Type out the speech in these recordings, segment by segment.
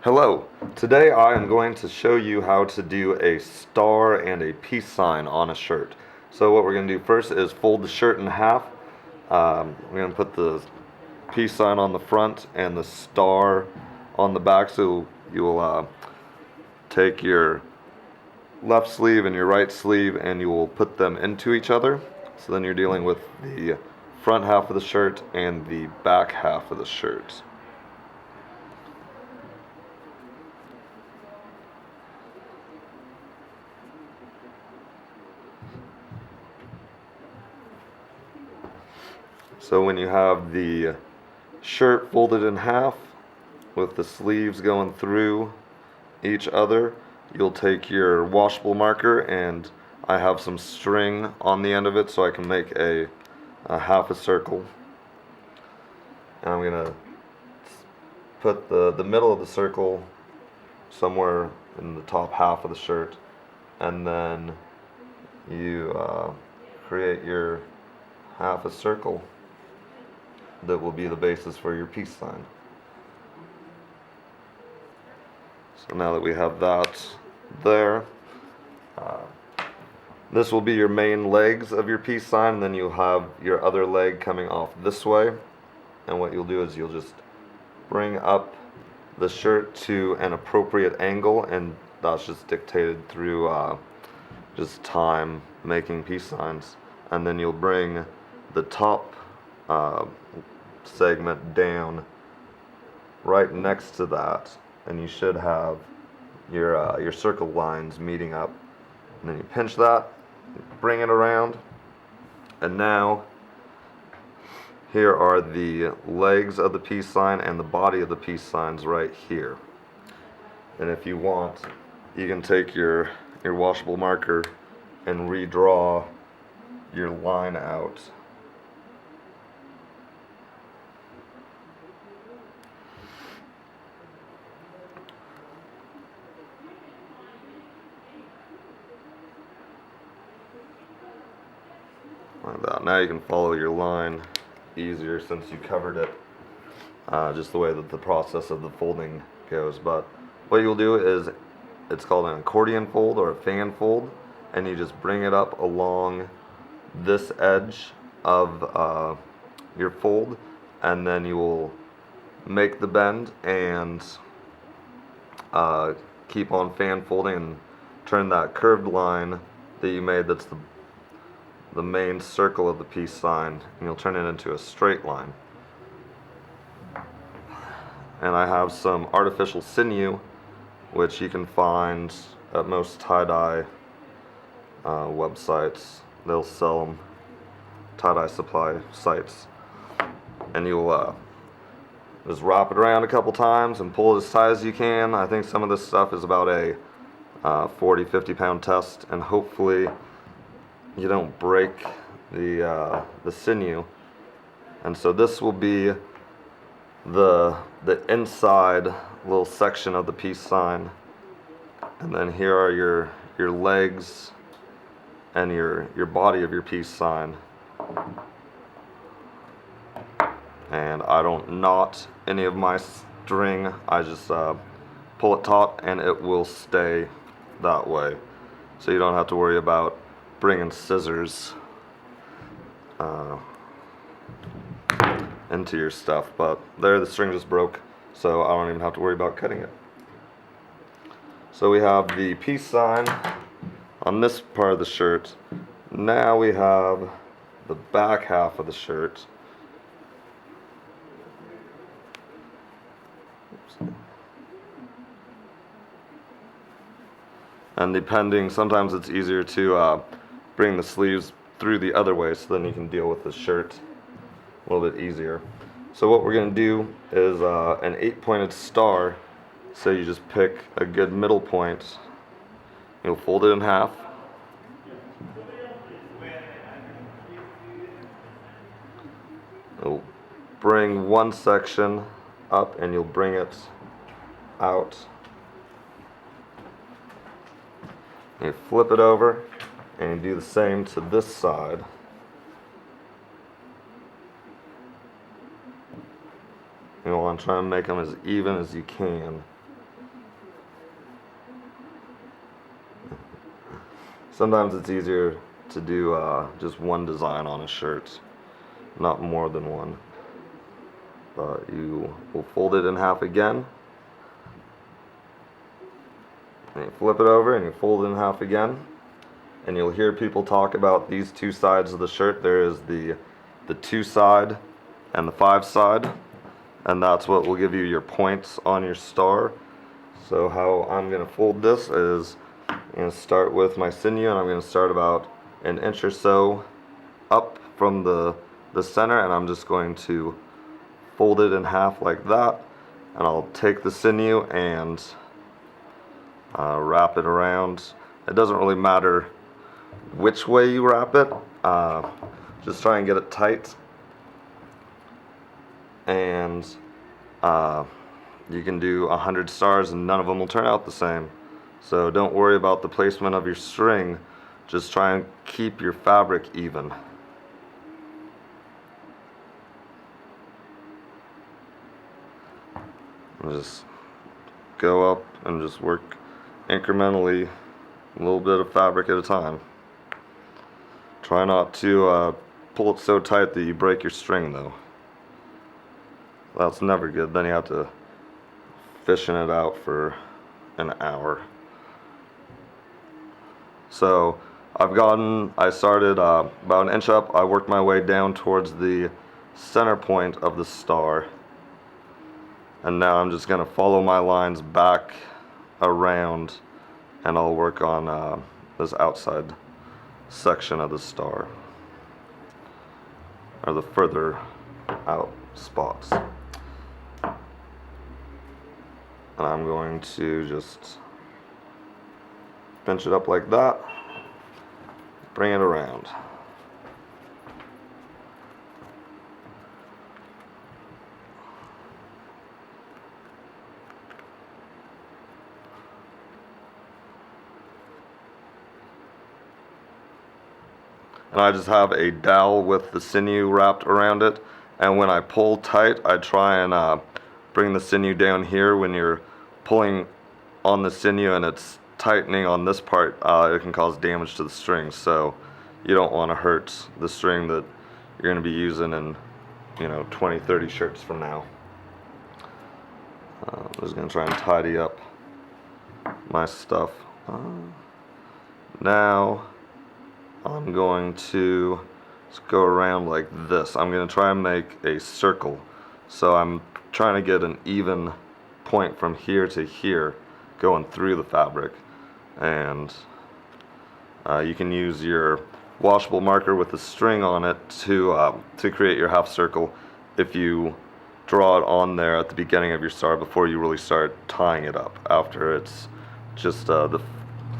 Hello, today I am going to show you how to do a star and a peace sign on a shirt. So what we're going to do first is fold the shirt in half. We're going to put the peace sign on the front and the star on the back. So you'll take your left sleeve and your right sleeve and you will put them into each other. So then you're dealing with the front half of the shirt and the back half of the shirt. So when you have the shirt folded in half with the sleeves going through each other, you'll take your washable marker, and I have some string on the end of it so I can make a half a circle. And I'm going to put the middle of the circle somewhere in the top half of the shirt, and then you create your half a circle that will be the basis for your peace sign. So now that we have that there, this will be your main legs of your peace sign, and then you'll have your other leg coming off this way. And what you'll do is you'll just bring up the shirt to an appropriate angle, and that's just dictated through just time making peace signs. And then you'll bring the top segment down right next to that, and you should have your circle lines meeting up. And then you pinch that, bring it around, and now here are the legs of the peace sign and the body of the peace signs right here. And if you want, you can take your washable marker and redraw your line out. Like that. Now you can follow your line easier since you covered it, just the way that the process of the folding goes. But what you'll do is, it's called an accordion fold or a fan fold, and you just bring it up along this edge of your fold, and then you will make the bend and keep on fan folding and turn that curved line that you made, that's the main circle of the peace sign, and you'll turn it into a straight line. And I have some artificial sinew, which you can find at most tie-dye websites. They'll sell them, tie-dye supply sites, and you'll just wrap it around a couple times and pull it as tight as you can. I think some of this stuff is about a 40-50 pound test, and hopefully you don't break the sinew. And so this will be the inside little section of the peace sign, and then here are your legs and your body of your peace sign. And I don't knot any of my string, I just pull it taut and it will stay that way, so you don't have to worry about bringing scissors into your stuff. But there, the string just broke, so I don't even have to worry about cutting it. So we have the peace sign on this part of the shirt. Now we have the back half of the shirt. Oops. And depending, sometimes it's easier to bring the sleeves through the other way, so then you can deal with the shirt a little bit easier. So what we're going to do is an 8-pointed star. So you just pick a good middle point, you'll fold it in half, you'll bring one section up and you'll bring it out, you flip it over and you do the same to this side. You want to try and make them as even as you can. Sometimes it's easier to do just one design on a shirt, not more than one. But you will fold it in half again, and you flip it over and you fold it in half again, and you'll hear people talk about these two sides of the shirt. There is the 2 side and the 5 side, and that's what will give you your points on your star. So how I'm going to fold this is I'm going to start with my sinew, and I'm going to start about an inch or so up from the center, and I'm just going to fold it in half like that, and I'll take the sinew and wrap it around. It doesn't really matter which way you wrap it, just try and get it tight, and you can do 100 stars and none of them will turn out the same. So don't worry about the placement of your string, just try and keep your fabric even. Just go up and just work incrementally, a little bit of fabric at a time. Try not to pull it so tight that you break your string though. That's never good. Then you have to fishing it out for an hour. So I started about an inch up. I worked my way down towards the center point of the star. And now I'm just going to follow my lines back around, and I'll work on this outside section of the star, or the further out spots. And I'm going to just pinch it up like that, bring it around. And I just have a dowel with the sinew wrapped around it, and when I pull tight, I try and bring the sinew down here. When you're pulling on the sinew and it's tightening on this part, it can cause damage to the string, so you don't want to hurt the string that you're going to be using in 20-30 shirts from now. I'm just going to try and tidy up my stuff. Now I'm going to just go around like this. I'm going to try and make a circle. So I'm trying to get an even point from here to here going through the fabric. And you can use your washable marker with the string on it to create your half circle if you draw it on there at the beginning of your star before you really start tying it up, after it's just the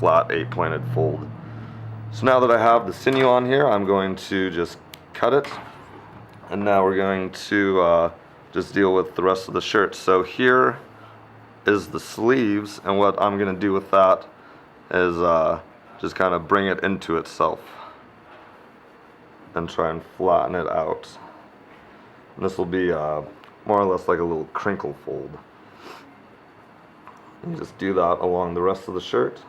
flat 8-pointed fold. So now that I have the sinew on here, I'm going to just cut it, and now we're going to just deal with the rest of the shirt. So here is the sleeves, and what I'm going to do with that is just kind of bring it into itself and try and flatten it out. And this will be more or less like a little crinkle fold. And just do that along the rest of the shirt.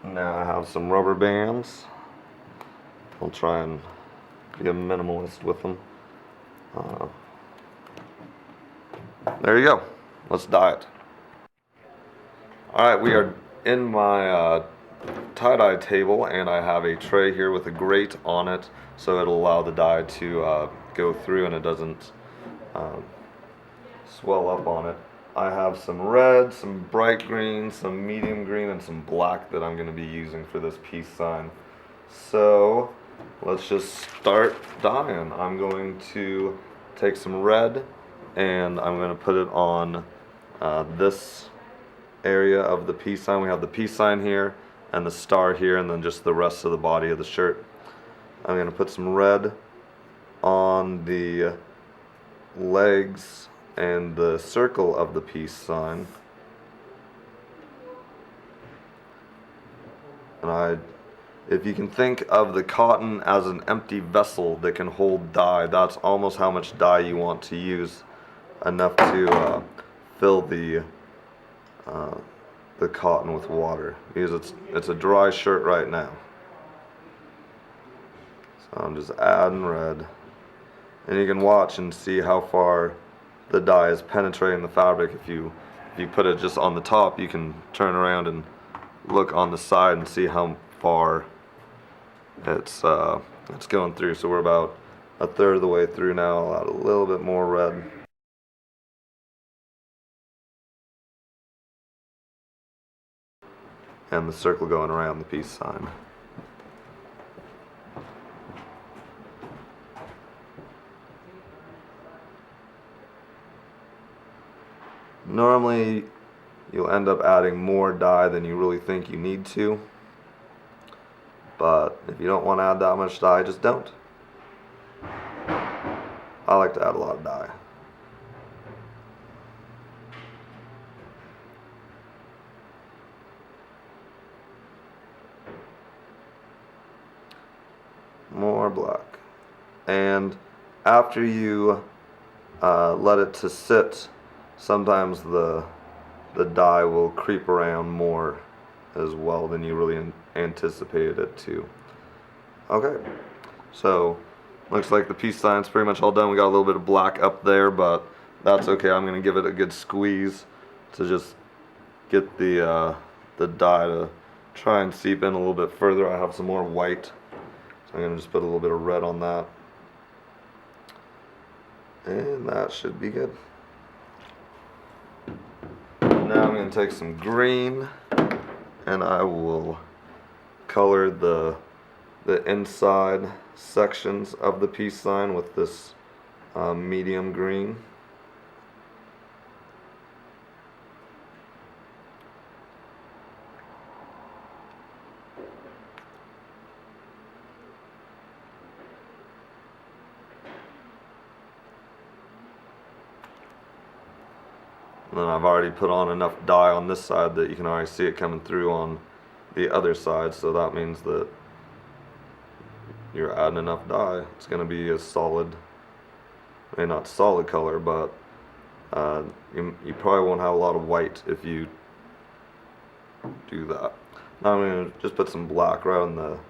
Now I have some rubber bands. I'll try and be a minimalist with them. There you go. Let's dye it. Alright, we are in my tie-dye table, and I have a tray here with a grate on it, so it'll allow the dye to go through and it doesn't swell up on it. I have some red, some bright green, some medium green, and some black that I'm going to be using for this peace sign. So let's just start dyeing. I'm going to take some red and I'm going to put it on this area of the peace sign. We have the peace sign here and the star here, and then just the rest of the body of the shirt. I'm going to put some red on the legs and the circle of the peace sign. And if you can think of the cotton as an empty vessel that can hold dye, that's almost how much dye you want to use, enough to fill the uh, the cotton with water because it's a dry shirt right now. So I'm just adding red, and you can watch and see how far the dye is penetrating the fabric. If you put it just on the top, you can turn around and look on the side and see how far it's going through. So we're about a third of the way through now. I'll add a little bit more red. And the circle going around the peace sign. Normally, you'll end up adding more dye than you really think you need to. But if you don't want to add that much dye, just don't. I like to add a lot of dye. More black. And after you let it to sit, sometimes the dye will creep around more as well than you really anticipated it to. Okay, so looks like the peace sign's pretty much all done. We got a little bit of black up there, but that's okay. I'm gonna give it a good squeeze to just get the dye to try and seep in a little bit further. I have some more white, so I'm gonna just put a little bit of red on that, and that should be good. Now I'm going to take some green, and I will color the inside sections of the peace sign with this medium green. And then I've already put on enough dye on this side that you can already see it coming through on the other side, so that means that you're adding enough dye. It's going to be a solid, maybe not solid color, but you probably won't have a lot of white if you do that. Now I'm going to just put some black right on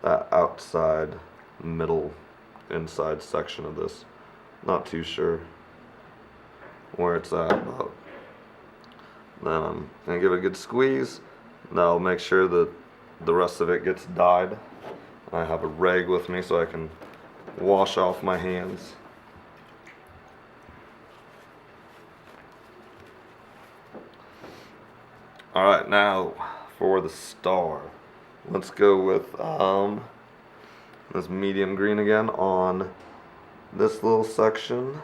that outside, middle, inside section of this. Not too sure where it's at, but then I'm gonna give it a good squeeze. Now I'll make sure that the rest of it gets dyed. I have a rag with me so I can wash off my hands. Alright, now for the star. Let's go with this medium green again on this little section.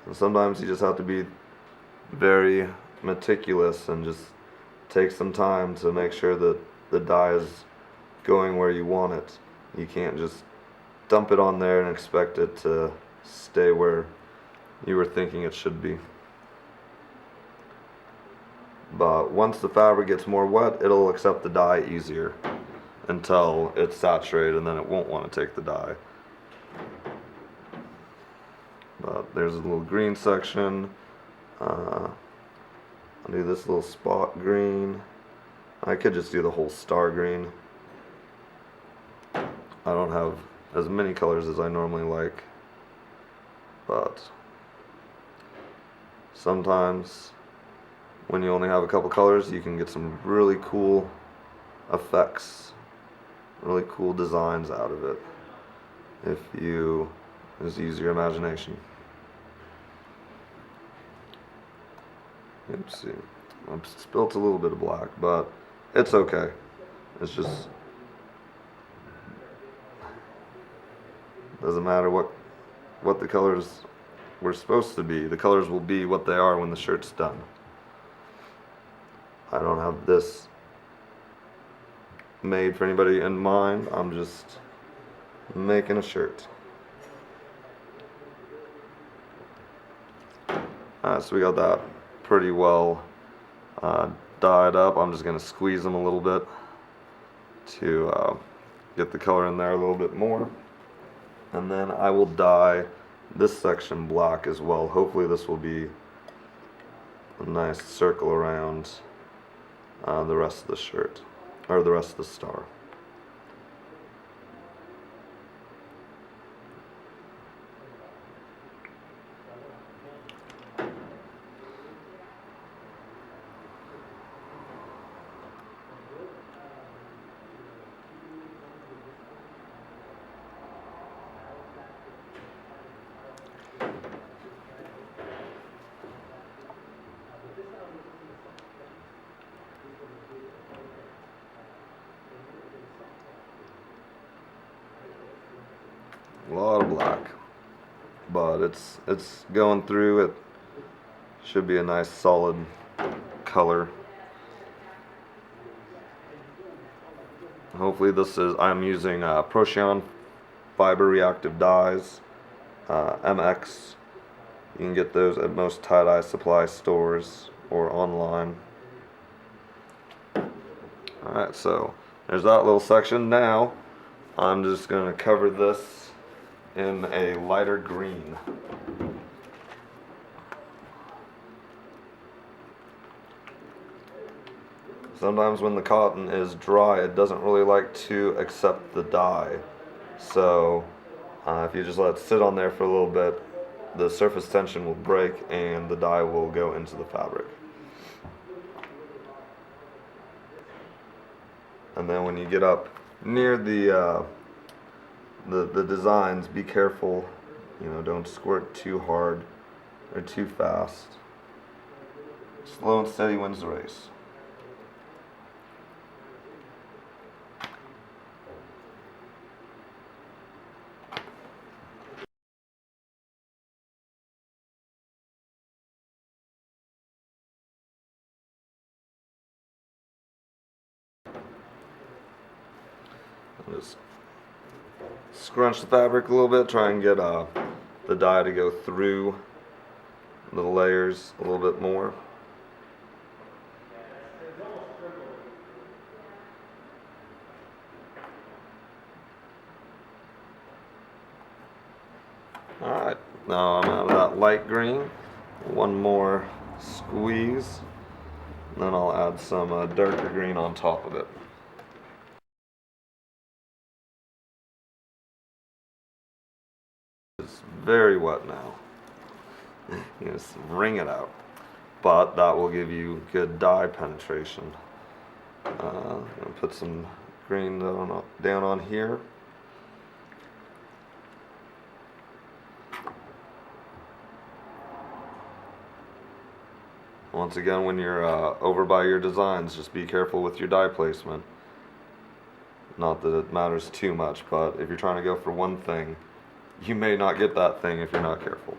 And sometimes you just have to be very meticulous and just take some time to make sure that the dye is going where you want it. You can't just dump it on there and expect it to stay where you were thinking it should be. But once the fabric gets more wet, it'll accept the dye easier until it's saturated, and then it won't want to take the dye. But there's a little green section. I'll do this little spot green. I could just do the whole star green. I don't have as many colors as I normally like, but sometimes when you only have a couple colors, you can get some really cool effects, really cool designs out of it if you just use your imagination. Oopsie. I've spilt a little bit of black, but it's okay. It's just doesn't matter what the colors were supposed to be. The colors will be what they are when the shirt's done. I don't have this made for anybody in mind. I'm just making a shirt. So we got that pretty well dyed up. I'm just going to squeeze them a little bit to get the color in there a little bit more. And then I will dye this section black as well. Hopefully this will be a nice circle around the rest of the shirt, or the rest of the star. A lot of black, but it's going through. It should be a nice solid color. Hopefully this is, I'm using Procyon fiber reactive dyes, MX. You can get those at most tie-dye supply stores or online. Alright, so there's that little section. Now I'm just going to cover this in a lighter green. Sometimes when the cotton is dry, it doesn't really like to accept the dye. So if you just let it sit on there for a little bit, the surface tension will break and the dye will go into the fabric. And then when you get up near the designs, be careful. You know, don't squirt too hard or too fast. Slow and steady wins the race. Just scrunch the fabric a little bit, try and get the dye to go through the layers a little bit more. Alright, now I'm out of that light green. One more squeeze, and then I'll add some darker green on top of it. It's very wet now. You just wring it out, but that will give you good dye penetration. I'm gonna put some green down on here. Once again, when you're over by your designs, just be careful with your dye placement. Not that it matters too much, but if you're trying to go for one thing, you may not get that thing if you're not careful.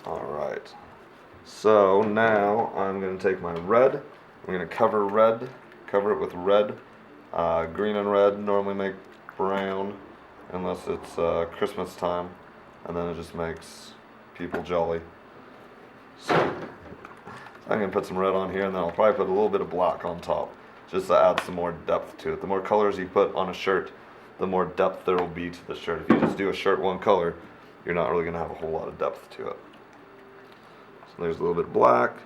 Alright, so now I'm going to take my red. I'm going to cover it with red. Green and red normally make brown, unless it's Christmas time, and then it just makes people jolly. So I'm going to put some red on here, and then I'll probably put a little bit of black on top, just to add some more depth to it. The more colors you put on a shirt, the more depth there will be to the shirt. If you just do a shirt one color, you're not really going to have a whole lot of depth to it. So there's a little bit of black,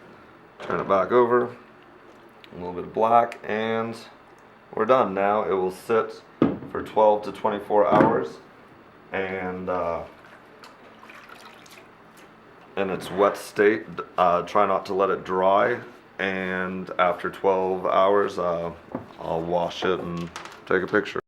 turn it back over, a little bit of black, and we're done. Now it will sit for 12 to 24 hours, and in its wet state, try not to let it dry, and after 12 hours I'll wash it and take a picture.